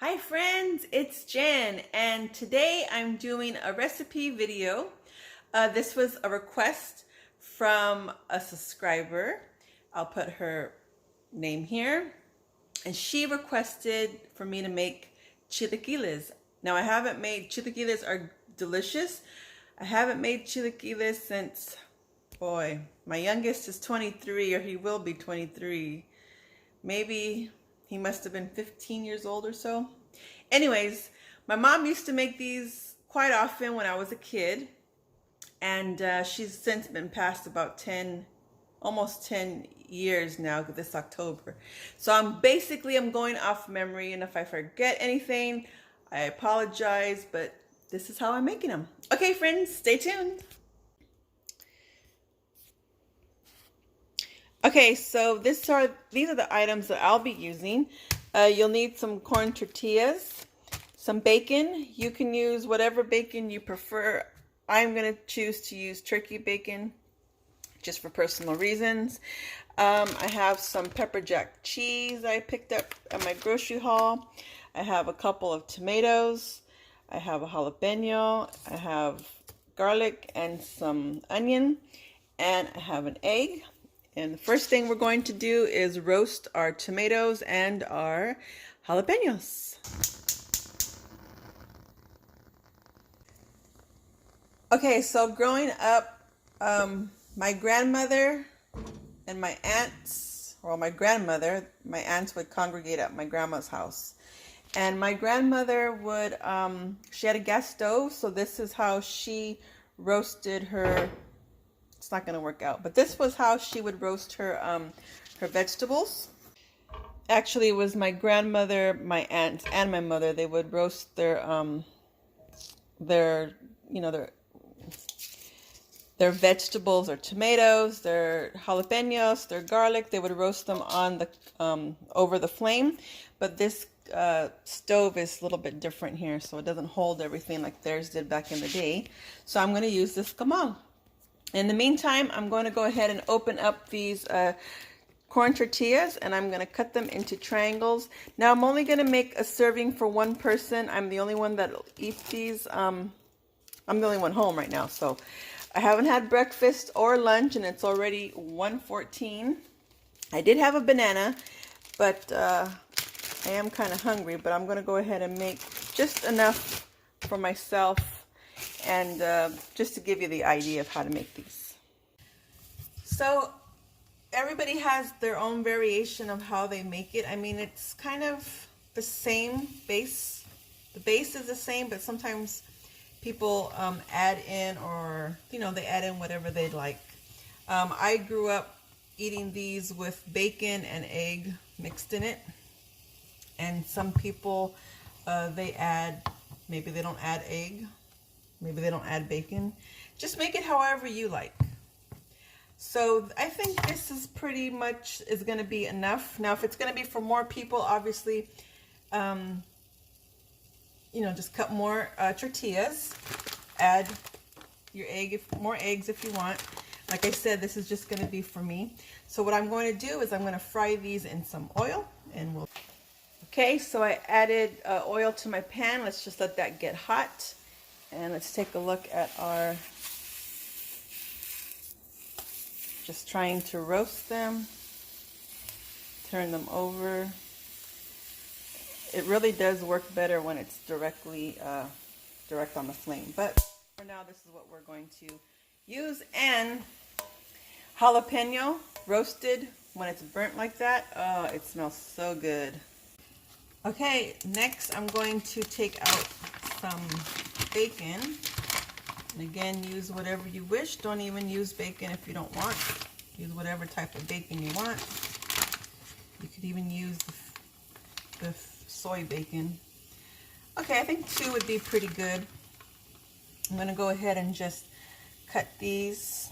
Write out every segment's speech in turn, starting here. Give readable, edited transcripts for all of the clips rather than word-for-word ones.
Hi friends, it's Jen, and today I'm doing a recipe video. This was a request from a subscriber. I'll put her name here. And she requested for me to make chilaquiles. Now I haven't made, chilaquiles are delicious. I haven't made chilaquiles since, boy, my youngest is 23, or he will be 23. Maybe he must have been 15 years old or so. Anyways, my mom used to make these quite often when I was a kid, and she's since been passed about 10, almost 10 years now this October. So I'm going off memory, and if I forget anything, I apologize, but this is how I'm making them. Okay, friends, stay tuned. Okay, so these are the items that I'll be using. You'll need some corn tortillas, some bacon. You can use whatever bacon you prefer. I'm going to choose to use turkey bacon just for personal reasons. I have some pepper jack cheese I picked up at my grocery haul. I have a couple of tomatoes. I have a jalapeno. I have garlic and some onion. And I have an egg. And the first thing we're going to do is roast our tomatoes and our jalapenos. Okay, so growing up, my grandmother and my aunts, well, my aunts would congregate at my grandma's house. And my grandmother would, she had a gas stove, so this is how she roasted her. It's not going to work out, but this was how she would roast her her vegetables. Actually, it was my grandmother, my aunts, and my mother. They would roast their vegetables, or tomatoes, their jalapenos, their garlic. They would roast them on the over the flame. But this stove is a little bit different here, so it doesn't hold everything like theirs did back in the day. So I'm going to use this comal. In the meantime, I'm going to go ahead and open up these corn tortillas, and I'm going to cut them into triangles. Now, I'm only going to make a serving for one person. I'm the only one that'll eat these. I'm the only one home right now, so I haven't had breakfast or lunch, and it's already 1:14. I did have a banana, but I am kind of hungry, but I'm going to go ahead and make just enough for myself, and just to give you the idea of how to make these. So everybody has their own variation of how they make it. I mean, it's kind of the same base. The base is the same, but sometimes people add in, or they add in whatever they'd like. I grew up eating these with bacon and egg mixed in it, and some people maybe they don't add egg. Maybe they don't add bacon. Just make it however you like. So I think this is pretty much is going to be enough. Now, if it's going to be for more people, obviously, just cut more tortillas. Add your more eggs if you want. Like I said, this is just going to be for me. So what I'm going to do is I'm going to fry these in some oil, and we'll. Okay, so I added oil to my pan. Let's just let that get hot. And let's take a look at our, just trying to roast them, turn them over. It really does work better when it's direct on the flame. But for now, this is what we're going to use. And jalapeno roasted, when it's burnt like that, it smells so good. Okay, next I'm going to take out some bacon, and again, use whatever you wish. Don't even use bacon if you don't want. Use whatever type of bacon you want. You could even use the soy bacon. Okay, I think 2 would be pretty good. I'm going to go ahead and just cut these.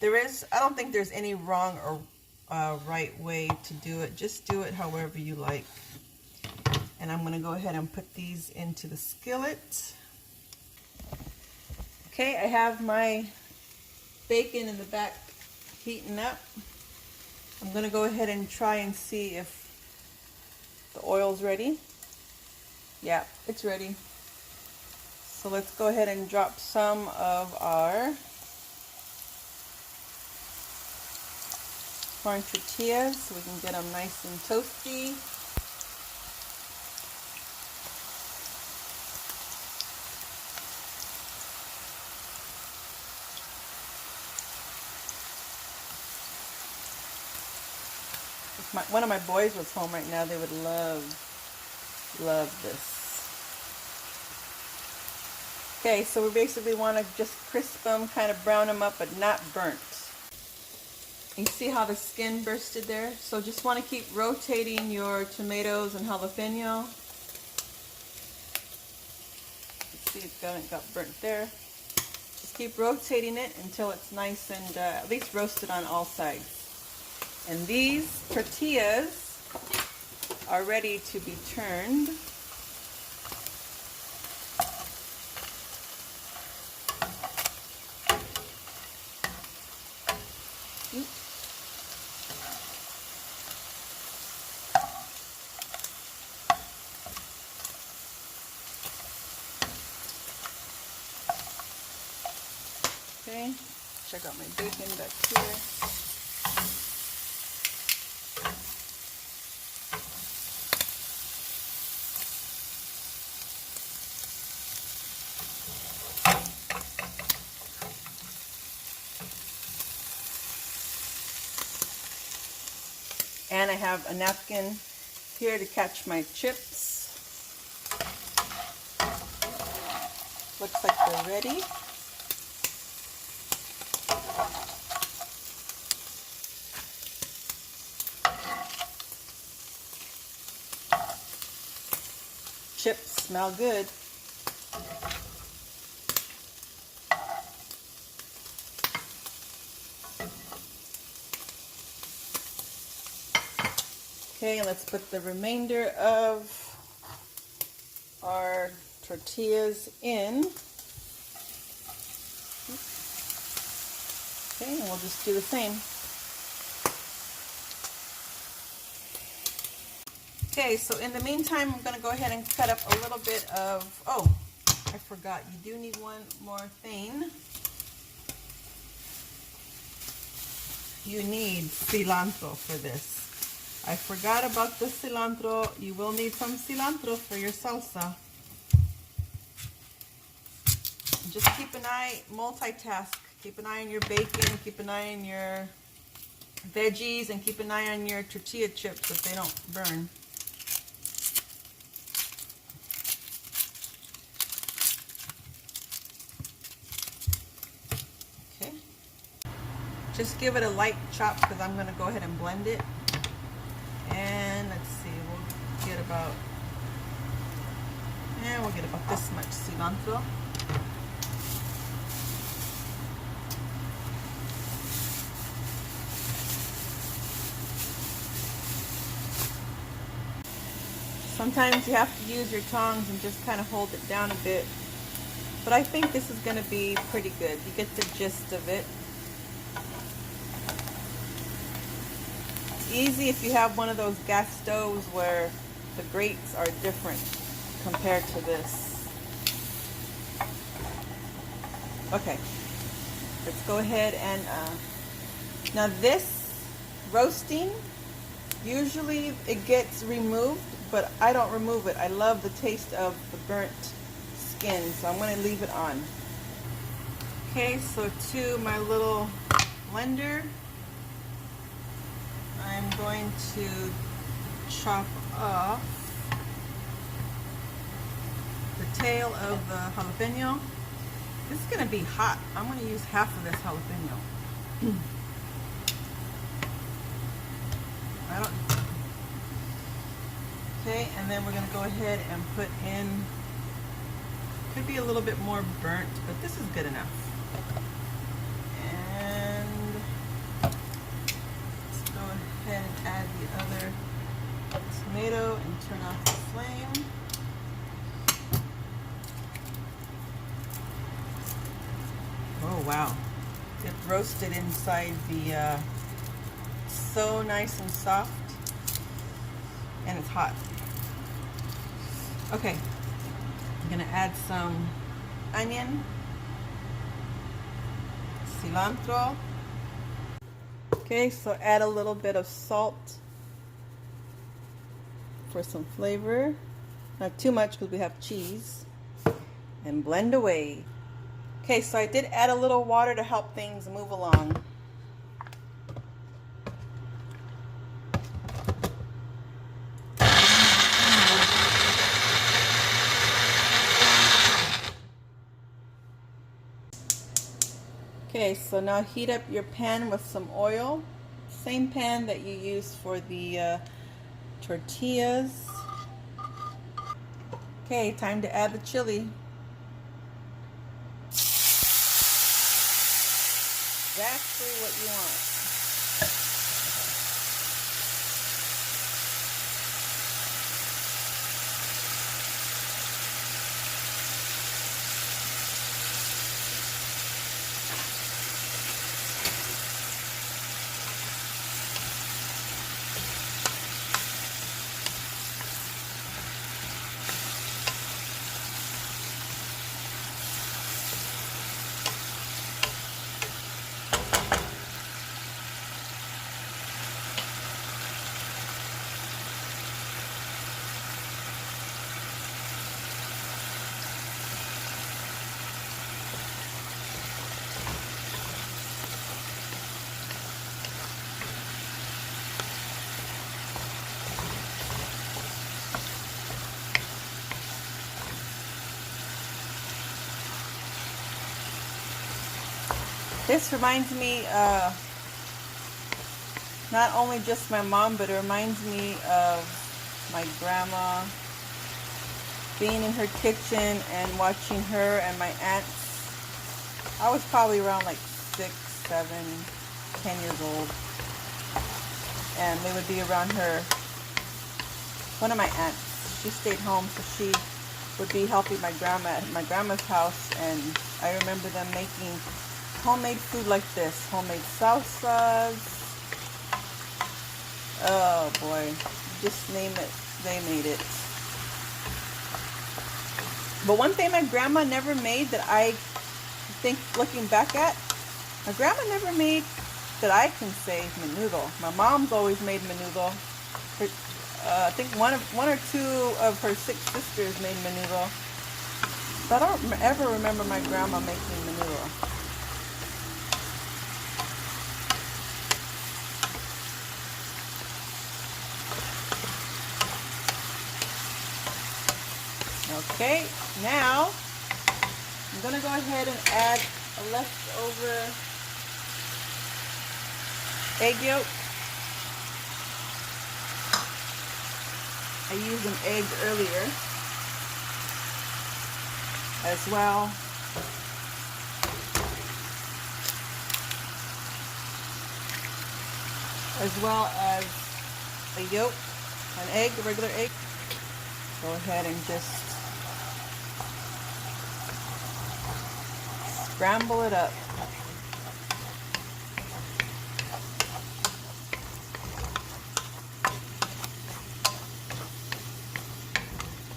I don't think there's any wrong or right way to do it. Just do it however you like. And I'm going to go ahead and put these into the skillet. Okay, I have my bacon in the back heating up. I'm going to go ahead and try and see if the oil's ready. Yeah, it's ready. So let's go ahead and drop some of our corn tortillas so we can get them nice and toasty. If one of my boys was home right now, they would love this. Okay, so we basically want to just crisp them, kind of brown them up, but not burnt. You see how the skin bursted there? So just want to keep rotating your tomatoes and jalapeno. See, it got burnt there. Just keep rotating it until it's nice and at least roasted on all sides. And these tortillas are ready to be turned. Okay, check out my bacon back here. And I have a napkin here to catch my chips. Looks like they're ready. Chips smell good. Okay, and let's put the remainder of our tortillas in. Okay, and we'll just do the same. Okay, so in the meantime, I'm going to go ahead and cut up a little bit of, oh, I forgot, you do need one more thing. You need cilantro for this. I forgot about the cilantro. You will need some cilantro for your salsa. Just keep an eye, multitask. Keep an eye on your bacon, keep an eye on your veggies, and keep an eye on your tortilla chips so they don't burn. Okay. Just give it a light chop because I'm going to go ahead and blend it. And let's see, we'll get about this much cilantro. Sometimes you have to use your tongs and just kind of hold it down a bit. But I think this is going to be pretty good. You get the gist of it. Easy if you have one of those gas stoves where the grates are different compared to this. Okay, let's go ahead and now this roasting, usually it gets removed, but I don't remove it. I love the taste of the burnt skin, so I'm going to leave it on. Okay, so to my little blender, I'm going to chop off the tail of the jalapeno. This is going to be hot. I'm going to use half of this jalapeno. Okay, and then we're going to go ahead and put in, could be a little bit more burnt, but this is good enough. And add the other tomato and turn off the flame. Oh wow, it roasted inside the, so nice and soft, and it's hot. Okay, I'm gonna add some onion, cilantro. Okay, so add a little bit of salt for some flavor. Not too much because we have cheese. And blend away. Okay, so I did add a little water to help things move along. Okay, so now heat up your pan with some oil. Same pan that you use for the tortillas. Okay, time to add the chili. Exactly what you want. This reminds me not only just my mom, but it reminds me of my grandma, being in her kitchen and watching her and my aunts. I was probably around like 6, 7, 10 years old. And they would be around her. One of my aunts, she stayed home, so she would be helping my grandma at my grandma's house. And I remember them making homemade food like this. Homemade salsas. Oh boy, just name it, they made it. But one thing my grandma never made that I think, looking back at, my grandma never made, that I can say, menudo. My mom's always made menudo. I think one or two of her 6 sisters made menudo. But I don't ever remember my grandma making menudo. Okay, now I'm going to go ahead and add a leftover egg yolk. I used an egg earlier as well. As well as a yolk, an egg, a regular egg. Go ahead and just scramble it up.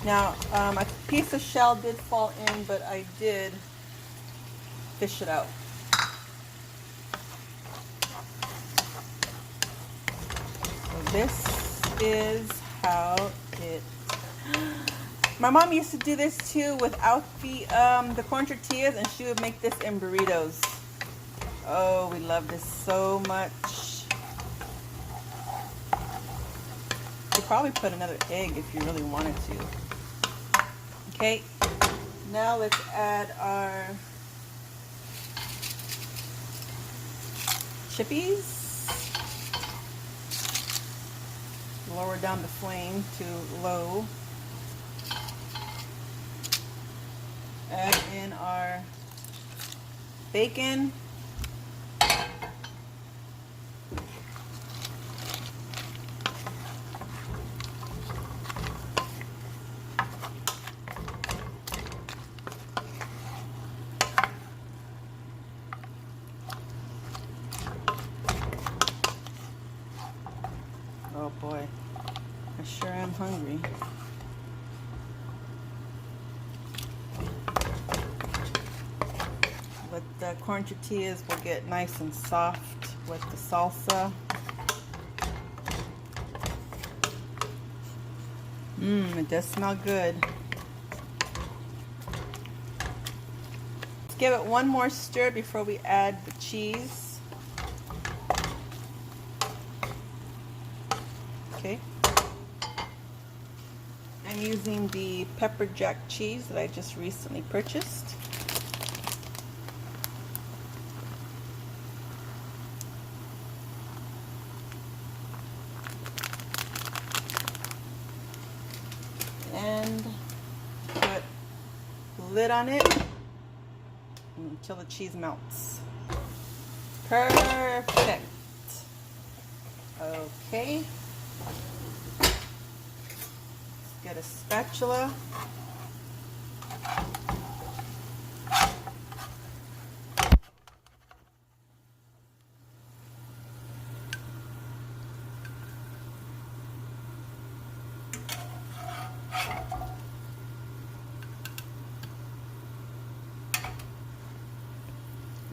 Now, a piece of shell did fall in, but I did fish it out. So this is how it... My mom used to do this too without the corn tortillas, and she would make this in burritos. Oh, we love this so much. You could probably put another egg if you really wanted to. Okay, now let's add our chippies. Lower down the flame to low. Add in our bacon. Oh boy, I sure am hungry. the corn tortillas will get nice and soft with the salsa. It does smell good. Let's give it one more stir before we add the cheese. Okay. I'm using the pepper jack cheese that I just recently purchased. And put the lid on it until the cheese melts. Perfect. Okay. Let's get a spatula.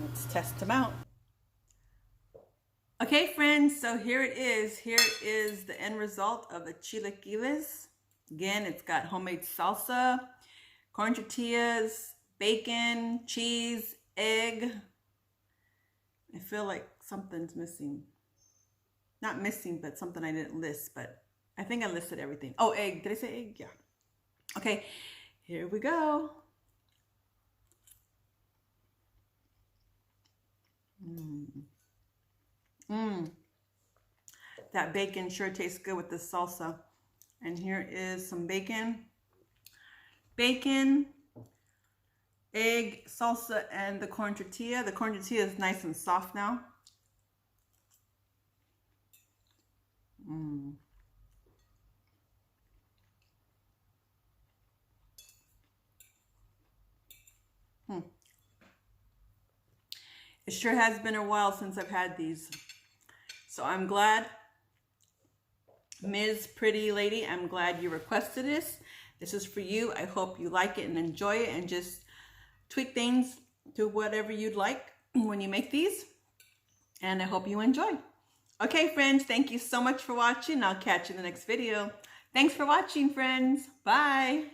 Let's test them out. Okay, friends, so here it is. Here is the end result of the chilaquiles. Again, it's got homemade salsa, corn tortillas, bacon, cheese, egg. I feel like something's missing. Not missing, but something I didn't list, but I think I listed everything. Oh, egg. Did I say egg? Yeah. Okay, here we go. That bacon sure tastes good with this salsa. And here is some bacon, egg, salsa, and the corn tortilla. The corn tortilla is nice and soft now. It sure has been a while since I've had these. So I'm glad, Ms. Pretty Lady, I'm glad you requested this. This is for you. I hope you like it and enjoy it and just tweak things to whatever you'd like when you make these. And I hope you enjoy. Okay, friends, thank you so much for watching. I'll catch you in the next video. Thanks for watching, friends. Bye.